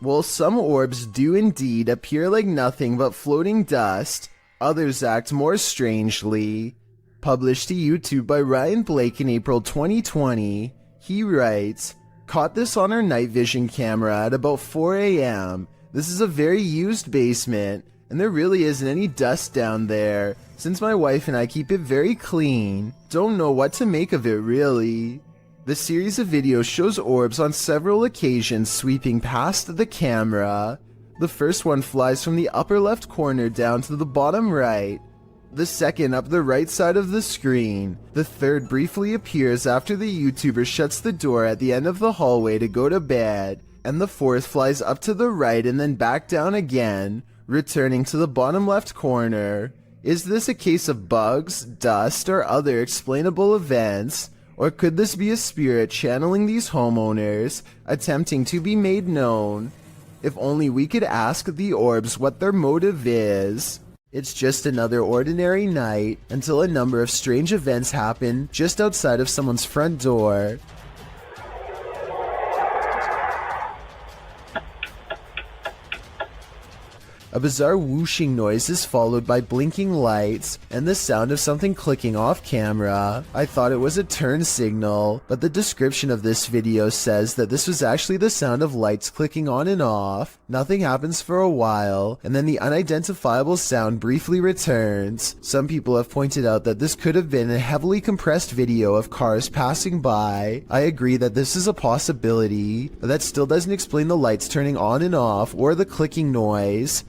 Well, some orbs do indeed appear like nothing but floating dust. Others act more strangely. Published to YouTube by Ryan Blake in April 2020, he writes, "Caught this on our night vision camera at about 4 a.m. This is a very used basement, and there really isn't any dust down there, since my wife and I keep it very clean. Don't know what to make of it really." The series of videos shows orbs on several occasions sweeping past the camera. The first one flies from the upper left corner down to the bottom right. The second up the right side of the screen. The third briefly appears after the YouTuber shuts the door at the end of the hallway to go to bed. And the fourth flies up to the right and then back down again, returning to the bottom left corner. Is this a case of bugs, dust, or other explainable events? Or could this be a spirit channeling these homeowners, attempting to be made known? If only we could ask the orbs what their motive is. It's just another ordinary night until a number of strange events happen just outside of someone's front door. A bizarre whooshing noise is followed by blinking lights and the sound of something clicking off camera. I thought it was a turn signal, but the description of this video says that this was actually the sound of lights clicking on and off. Nothing happens for a while, and then the unidentifiable sound briefly returns. Some people have pointed out that this could have been a heavily compressed video of cars passing by. I agree that this is a possibility, but that still doesn't explain the lights turning on and off or the clicking noise.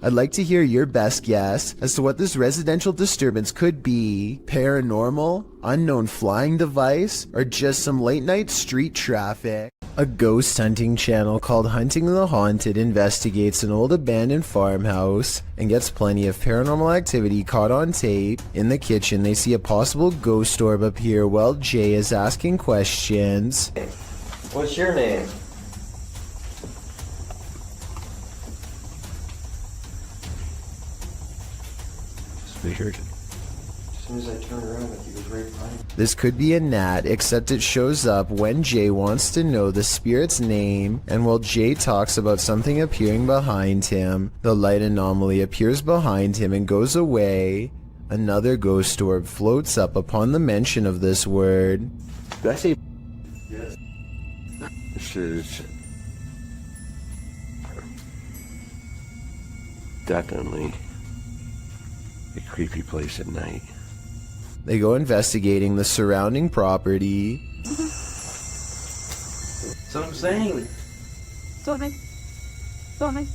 I'd like to hear your best guess as to what this residential disturbance could be. Paranormal, unknown flying device, or just some late night street traffic. A ghost hunting channel called Hunting the Haunted investigates an old abandoned farmhouse and gets plenty of paranormal activity caught on tape. In the kitchen, they see a possible ghost orb appear while Jay is asking questions. What's your name? Weird. As soon as I turned around, he was right behind me. This could be a gnat, except it shows up when Jay wants to know the spirit's name, and while Jay talks about something appearing behind him, the light anomaly appears behind him and goes away. Another ghost orb floats up upon the mention of this word. Did I say? Yes. This is definitely a creepy place at night. They go investigating the surrounding property. That's what I'm saying. Sorry. Sorry.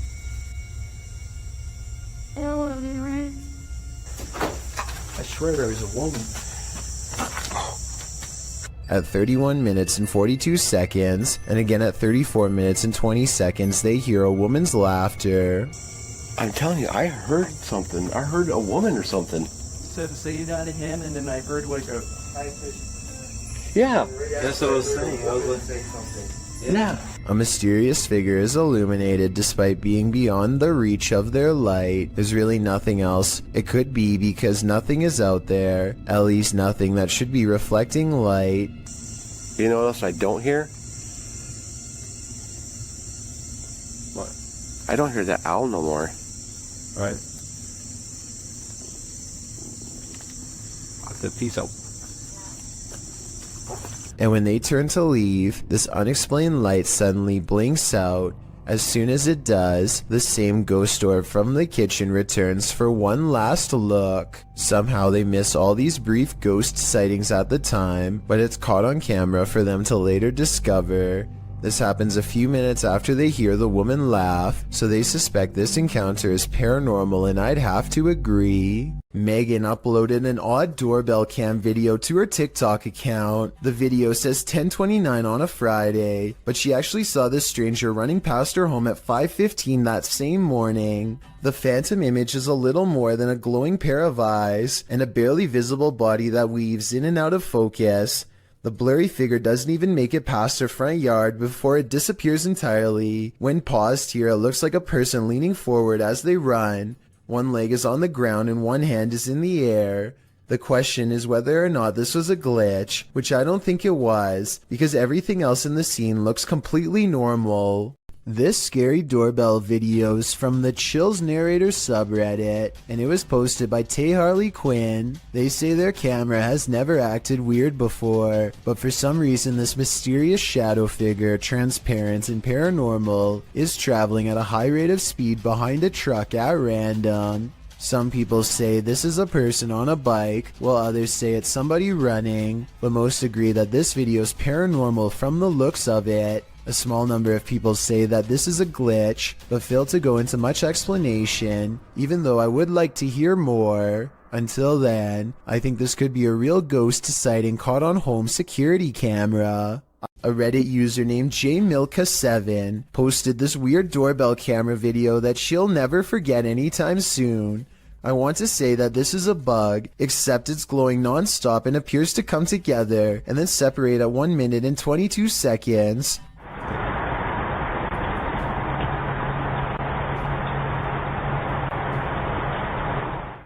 I swear there was a woman. At 31 minutes and 42 seconds, and again at 34 minutes and 20 seconds, they hear a woman's laughter. I'm telling you, I heard something. I heard a woman or something. Said say it out again, and then I heard like a high pitch. Yeah. That's what I was saying. I was going to say something. Yeah. A mysterious figure is illuminated despite being beyond the reach of their light. There's really nothing else it could be because nothing is out there, at least nothing that should be reflecting light. You know what else I don't hear? What? I don't hear that owl no more. All right. Peace out. And when they turn to leave, this unexplained light suddenly blinks out. As soon as it does, the same ghost orb from the kitchen returns for one last look. Somehow they miss all these brief ghost sightings at the time, but it's caught on camera for them to later discover. This happens a few minutes after they hear the woman laugh, so they suspect this encounter is paranormal, and I'd have to agree. Megan uploaded an odd doorbell cam video to her TikTok account. The video says 10:29 on a Friday, but she actually saw this stranger running past her home at 5:15 that same morning. The phantom image is a little more than a glowing pair of eyes and a barely visible body that weaves in and out of focus. The blurry figure doesn't even make it past her front yard before it disappears entirely. When paused here, it looks like a person leaning forward as they run. One leg is on the ground and one hand is in the air. The question is whether or not this was a glitch, which I don't think it was, because everything else in the scene looks completely normal. This scary doorbell video is from the Chills Narrator subreddit, and it was posted by Tay Harley Quinn. They say their camera has never acted weird before, but for some reason this mysterious shadow figure, transparent and paranormal, is traveling at a high rate of speed behind a truck at random. Some people say this is a person on a bike, while others say it's somebody running, but most agree that this video is paranormal from the looks of it. A small number of people say that this is a glitch, but fail to go into much explanation, even though I would like to hear more. Until then, I think this could be a real ghost sighting caught on home security camera. A Reddit user named jmilka7 posted this weird doorbell camera video that she'll never forget anytime soon. I want to say that this is a bug, except it's glowing non-stop and appears to come together and then separate at 1 minute and 22 seconds.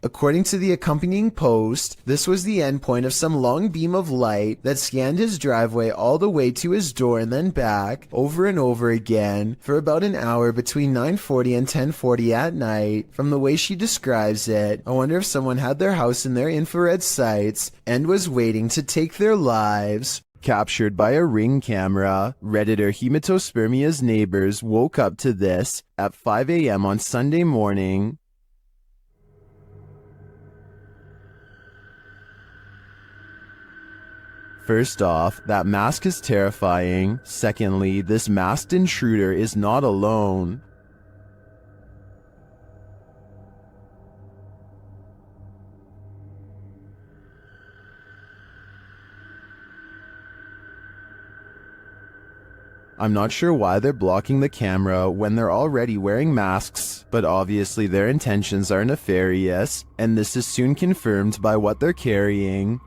According to the accompanying post, this was the endpoint of some long beam of light that scanned his driveway all the way to his door and then back, over and over again, for about an hour between 9:40 and 10:40 at night. From the way she describes it, I wonder if someone had their house in their infrared sights and was waiting to take their lives. Captured by a Ring camera, Redditor Hematospermia's neighbors woke up to this at 5 a.m. on Sunday morning. First off, that mask is terrifying. Secondly, this masked intruder is not alone. I'm not sure why they're blocking the camera when they're already wearing masks, but obviously their intentions are nefarious, and this is soon confirmed by what they're carrying.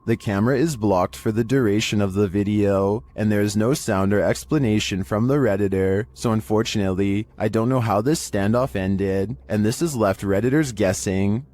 The camera is blocked for the duration of the video, and there is no sound or explanation from the Redditor, so unfortunately, I don't know how this standoff ended, and this has left Redditors guessing.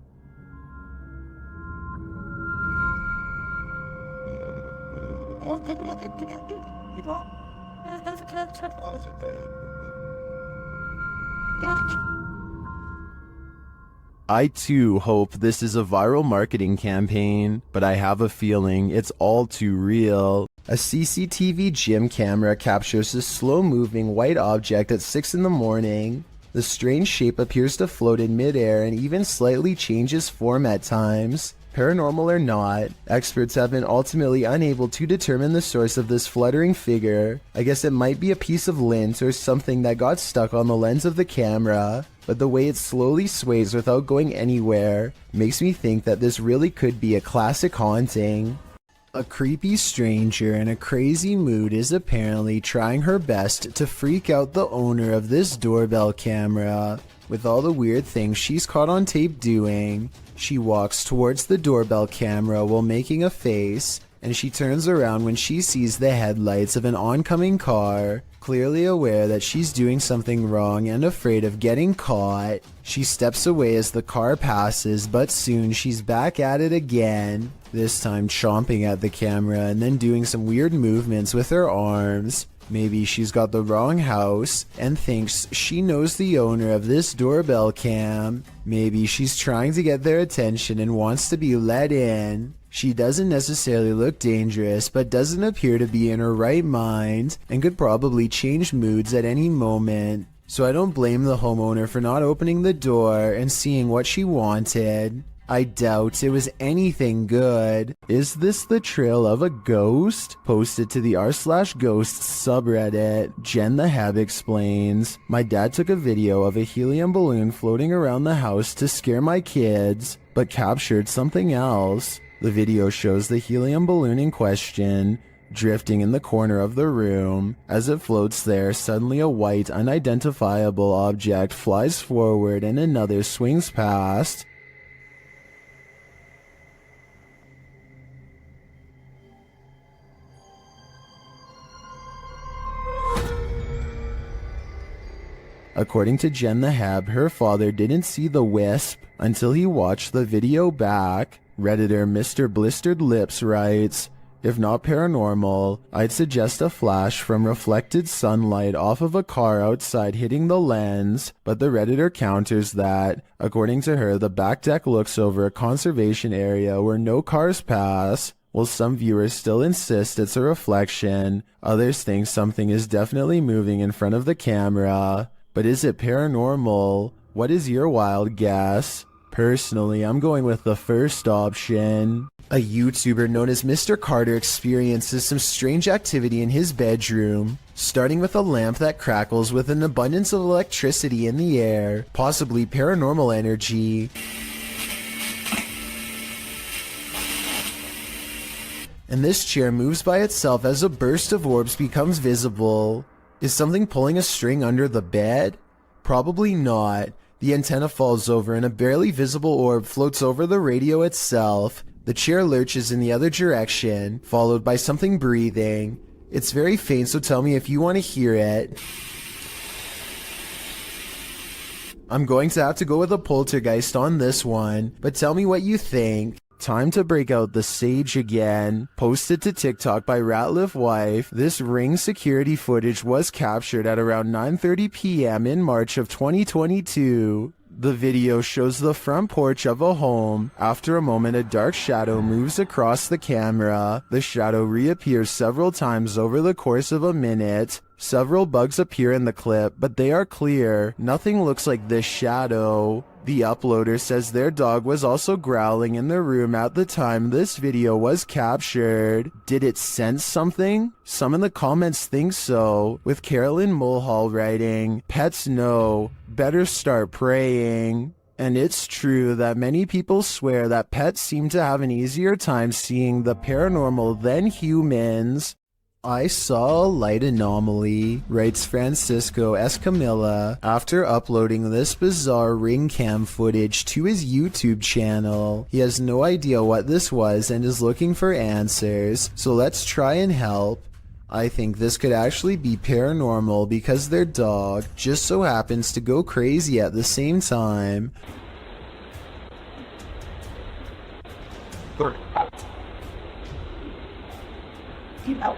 I too hope this is a viral marketing campaign, but I have a feeling it's all too real. A CCTV gym camera captures this slow-moving white object at 6 in the morning. The strange shape appears to float in midair and even slightly changes form at times. Paranormal or not, experts have been ultimately unable to determine the source of this fluttering figure. I guess it might be a piece of lint or something that got stuck on the lens of the camera, but the way it slowly sways without going anywhere makes me think that this really could be a classic haunting. A creepy stranger in a crazy mood is apparently trying her best to freak out the owner of this doorbell camera. With all the weird things she's caught on tape doing, she walks towards the doorbell camera while making a face, and she turns around when she sees the headlights of an oncoming car. Clearly aware that she's doing something wrong and afraid of getting caught, she steps away as the car passes, but soon she's back at it again, this time chomping at the camera and then doing some weird movements with her arms. Maybe she's got the wrong house and thinks she knows the owner of this doorbell cam. Maybe she's trying to get their attention and wants to be let in. She doesn't necessarily look dangerous, but doesn't appear to be in her right mind and could probably change moods at any moment. So I don't blame the homeowner for not opening the door and seeing what she wanted. I doubt it was anything good. Is this the trail of a ghost? Posted to the r/ghosts subreddit, Jen the Heb explains, my dad took a video of a helium balloon floating around the house to scare my kids, but captured something else. The video shows the helium balloon in question drifting in the corner of the room. As it floats there, suddenly a white, unidentifiable object flies forward and another swings past. A According to Jen the Heb, her father didn't see the wisp until he watched the video back. Redditor Mr. Blistered Lips writes, if not paranormal, I'd suggest a flash from reflected sunlight off of a car outside hitting the lens, but the Redditor counters that, according to her, the back deck looks over a conservation area where no cars pass. While some viewers still insist it's a reflection, others think something is definitely moving in front of the camera. But is it paranormal? What is your wild guess? Personally, I'm going with the first option. A YouTuber known as Mr. Carter experiences some strange activity in his bedroom, starting with a lamp that crackles with an abundance of electricity in the air, possibly paranormal energy. And this chair moves by itself as a burst of orbs becomes visible. Is something pulling a string under the bed? Probably not. The antenna falls over and a barely visible orb floats over the radio itself. The chair lurches in the other direction, followed by something breathing. It's very faint, so tell me if you want to hear it. I'm going to have to go with a poltergeist on this one, but tell me what you think. Time to break out the sage again. Posted to TikTok by Ratliff Wife, this Ring security footage was captured at around 9:30 p.m. in March of 2022. The video shows the front porch of a home. After a moment, a dark shadow moves across the camera. The shadow reappears several times over the course of a minute. Several bugs appear in the clip, but they are clear. Nothing looks like this shadow. The uploader says their dog was also growling in the room at the time this video was captured. Did it sense something? Some in the comments think so, with Carolyn Mulhall writing, "Pets know, better start praying." And it's true that many people swear that pets seem to have an easier time seeing the paranormal than humans. I saw a light anomaly, writes Francisco Escamilla, after uploading this bizarre ring cam footage to his YouTube channel. He has no idea what this was and is looking for answers, so let's try and help. I think this could actually be paranormal because their dog just so happens to go crazy at the same time. Keep out.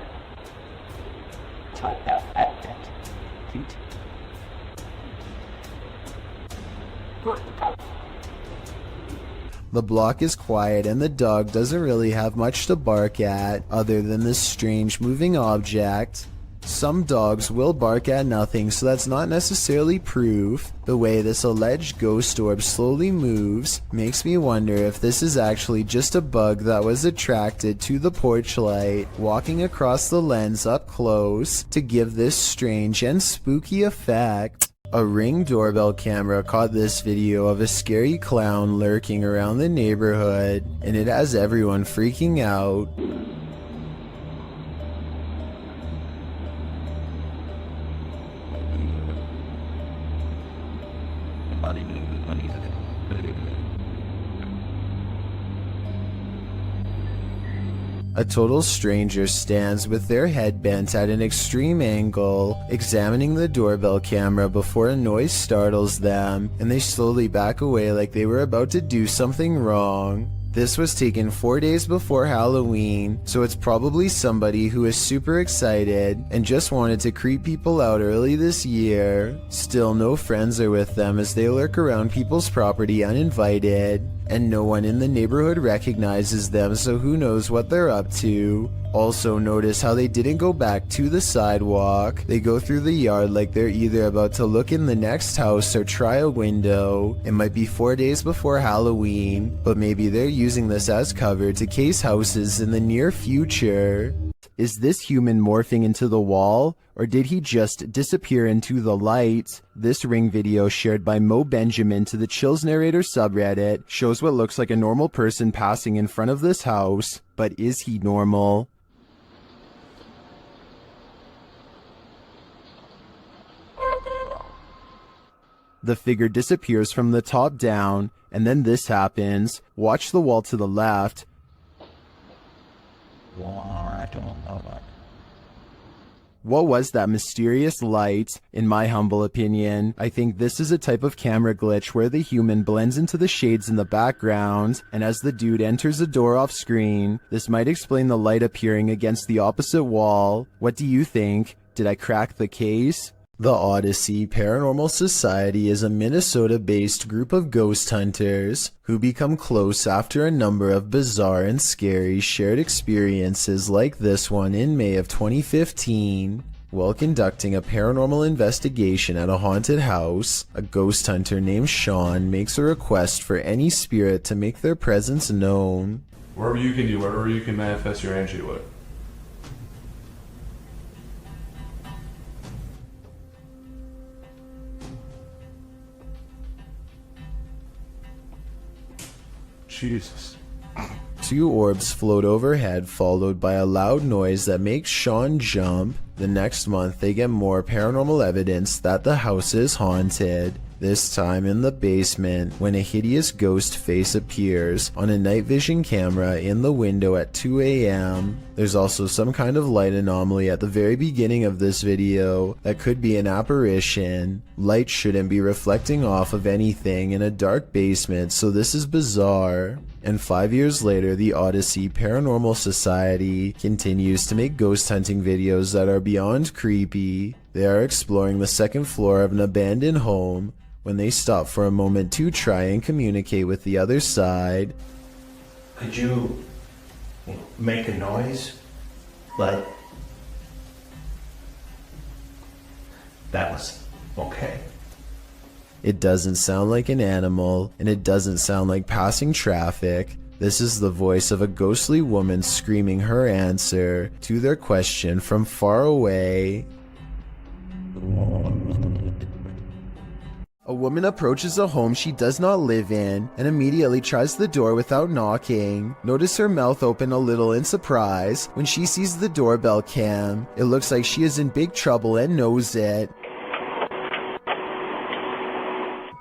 The block is quiet and the dog doesn't really have much to bark at other than this strange moving object. Some dogs will bark at nothing, so that's not necessarily proof. The way this alleged ghost orb slowly moves makes me wonder if this is actually just a bug that was attracted to the porch light, walking across the lens up close to give this strange and spooky effect. A Ring doorbell camera caught this video of a scary clown lurking around the neighborhood, and it has everyone freaking out. A total stranger stands with their head bent at an extreme angle, examining the doorbell camera before a noise startles them, and they slowly back away like they were about to do something wrong. This was taken 4 days before Halloween, so it's probably somebody who is super excited and just wanted to creep people out early this year. Still, no friends are with them as they lurk around people's property uninvited, and no one in the neighborhood recognizes them, so who knows what they're up to. Also, notice how they didn't go back to the sidewalk. They go through the yard like they're either about to look in the next house or try a window. It might be 4 days before Halloween, but maybe they're using this as cover to case houses in the near future. Is this human morphing into the wall, or did he just disappear into the light? This Ring video shared by Mo Benjamin to the Chills Narrator subreddit shows what looks like a normal person passing in front of this house, but is he normal? The figure disappears from the top down, and then this happens. Watch the wall to the left. What was that mysterious light? In my humble opinion, I think this is a type of camera glitch where the human blends into the shades in the background, and as the dude enters a door off screen, this might explain the light appearing against the opposite wall. What do you think? Did I crack the case? The Odyssey Paranormal Society is a Minnesota-based group of ghost hunters who become close after a number of bizarre and scary shared experiences like this one in May of 2015. While conducting a paranormal investigation at a haunted house, a ghost hunter named Sean makes a request for any spirit to make their presence known. Wherever you can do, wherever you can manifest your energy with. Jesus. 2 orbs float overhead, followed by a loud noise that makes Sean jump. The next month, they get more paranormal evidence that the house is haunted. This time in the basement, when a hideous ghost face appears on a night vision camera in the window at 2 a.m. There's also some kind of light anomaly at the very beginning of this video that could be an apparition. Light shouldn't be reflecting off of anything in a dark basement, so this is bizarre. And 5 years later, the Odyssey Paranormal Society continues to make ghost hunting videos that are beyond creepy. They are exploring the second floor of an abandoned home when they stop for a moment to try and communicate with the other side. Could you make a noise? Like, that was okay. It doesn't sound like an animal, and it doesn't sound like passing traffic. This is the voice of a ghostly woman screaming her answer to their question from far away. A woman approaches a home she does not live in and immediately tries the door without knocking. Notice her mouth open a little in surprise when she sees the doorbell cam. It looks like she is in big trouble and knows it.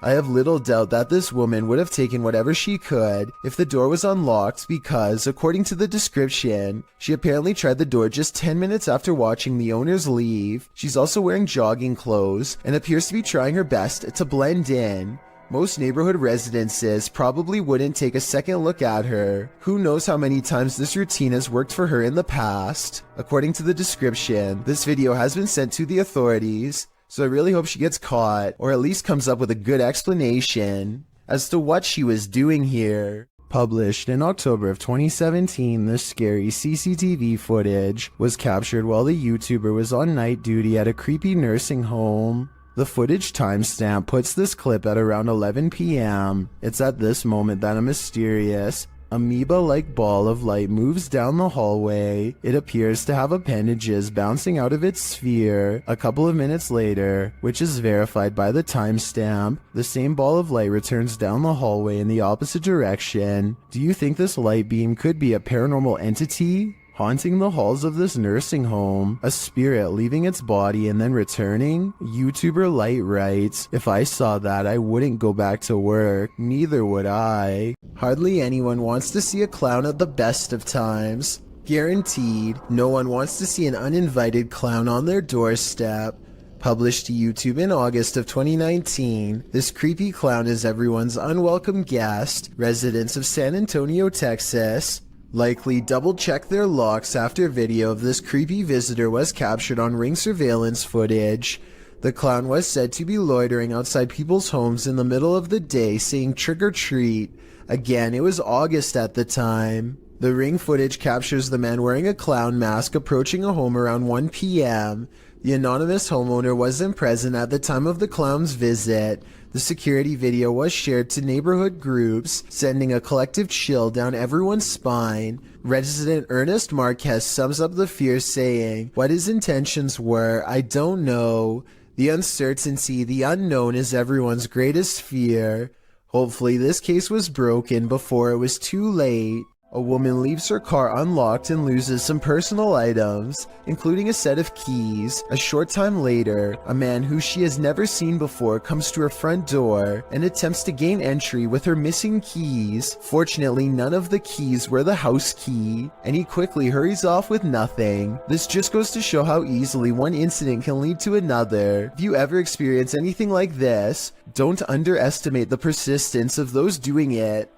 I have little doubt that this woman would have taken whatever she could if the door was unlocked because, according to the description, she apparently tried the door just 10 minutes after watching the owners leave. She's also wearing jogging clothes and appears to be trying her best to blend in. Most neighborhood residences probably wouldn't take a second look at her. Who knows how many times this routine has worked for her in the past. According to the description, this video has been sent to the authorities, so I really hope she gets caught, or at least comes up with a good explanation as to what she was doing here. Published in October of 2017, this scary CCTV footage was captured while the YouTuber was on night duty at a creepy nursing home. The footage timestamp puts this clip at around 11 p.m. It's at this moment that a mysterious, amoeba-like ball of light moves down the hallway. It appears to have appendages bouncing out of its sphere. A couple of minutes later, which is verified by the timestamp, the same ball of light returns down the hallway in the opposite direction. Do you think this light beam could be a paranormal entity haunting the halls of this nursing home? A spirit leaving its body and then returning? YouTuber Light writes, "If I saw that, I wouldn't go back to work. Neither would I." Hardly anyone wants to see a clown at the best of times. Guaranteed, no one wants to see an uninvited clown on their doorstep. Published to YouTube in August of 2019, this creepy clown is everyone's unwelcome guest. Residents of San Antonio, Texas, likely double-checked their locks after video of this creepy visitor was captured on Ring surveillance footage. The clown was said to be loitering outside people's homes in the middle of the day saying trick or treat. Again, it was August at the time. The Ring footage captures the man wearing a clown mask approaching a home around 1 p.m. The anonymous homeowner wasn't present at the time of the clown's visit. The security video was shared to neighborhood groups, sending a collective chill down everyone's spine. Resident Ernest Marquez sums up the fear saying, "What his intentions were, I don't know. The uncertainty, the unknown is everyone's greatest fear. Hopefully this case was broken before it was too late." A woman leaves her car unlocked and loses some personal items, including a set of keys. A short time later, a man who she has never seen before comes to her front door and attempts to gain entry with her missing keys. Fortunately, none of the keys were the house key, and he quickly hurries off with nothing. This just goes to show how easily one incident can lead to another. If you ever experience anything like this, don't underestimate the persistence of those doing it.